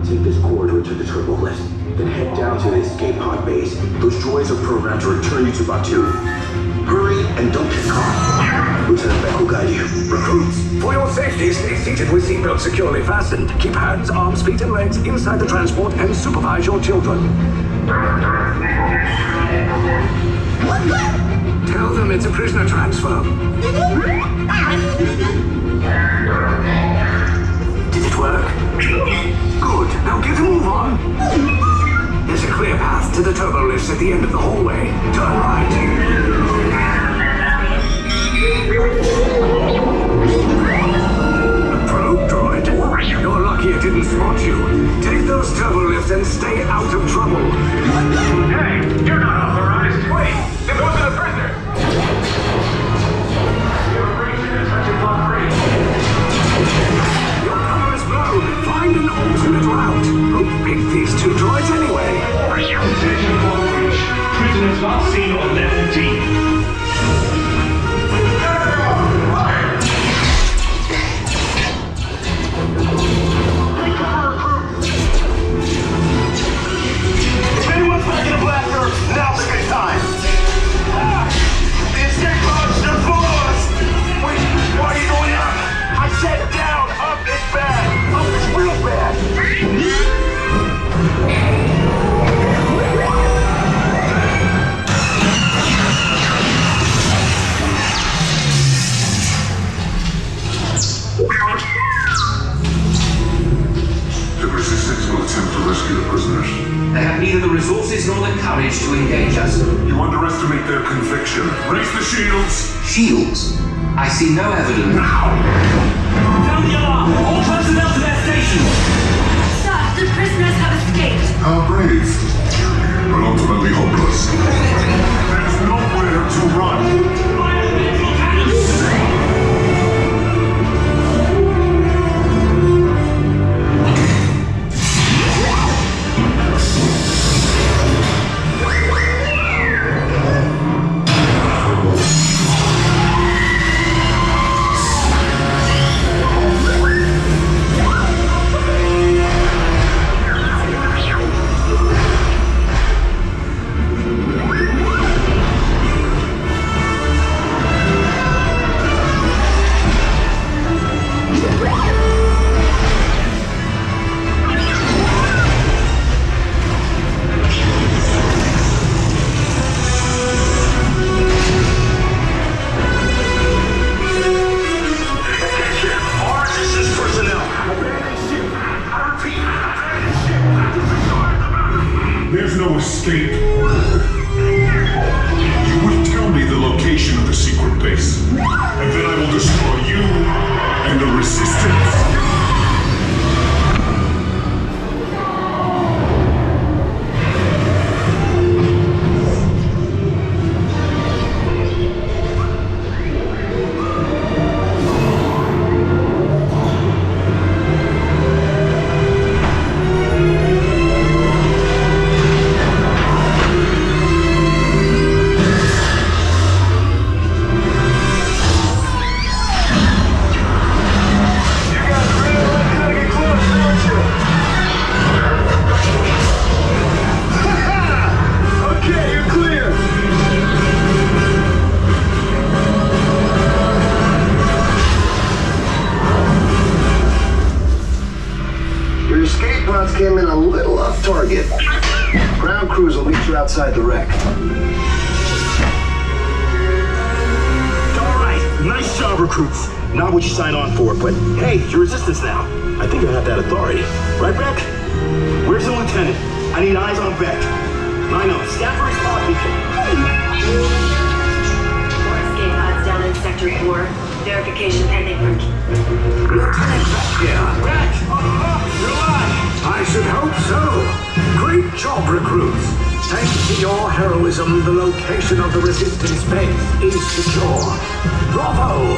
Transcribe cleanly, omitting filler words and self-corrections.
Take this corridor to the turbo lift, then head down to the escape pod base. Those droids are programmed to return you to Batu. Hurry and don't get caught. Lieutenant Beck will guide you. Recruits, for your safety, stay seated with seatbelts securely fastened. Keep hands, arms, feet, and legs inside the transport and supervise your children. Tell them it's a prisoner transfer. Did it work? Good. Now get a move on. There's a clear path to the turbo lifts at the end of the hallway. Turn right. A probe droid. You're lucky it didn't spot you. Take those turbo lifts and stay out of trouble. Hey, you're not authorized. Wait, those are the prisoners. You're breaching attention block 3. Your cover is blown. Find an alternate route. Who picked these two droids anyway? Attention block breach. Prisoners last seen on level D. If anyone's packing a blaster, now's a good time. The escape pods are closed. Wait, why are you going up? I said down. Up is bad. Up is real bad. The Resistance will attempt to rescue the prisoners. They have neither the resources nor the courage to engage us. You underestimate their conviction. Raise the shields! Shields? I see no evidence. Sound the alarm! All personnel to their stations! Sir, the prisoners have escaped. How brave, but ultimately hopeless. There's nowhere to run. Fire the visual cannons! There's no escape. You will tell me the location of the secret base, and then I will destroy you and the Resistance. Came in a little off target. Ground crews will meet you outside the wreck. All right, nice job, recruits. Not what you signed on for, but hey, you're Resistance now. I think I have that authority. Right, Beck? Where's the lieutenant? I need eyes on Beck. I know, scan for his pod beacon. More escape pods down in Sector 4. Verification pending. Lieutenant Beck here. Beck! You're alive! I should hope so. Great job, recruits. Thanks to your heroism, the location of the Resistance base is secure. Bravo!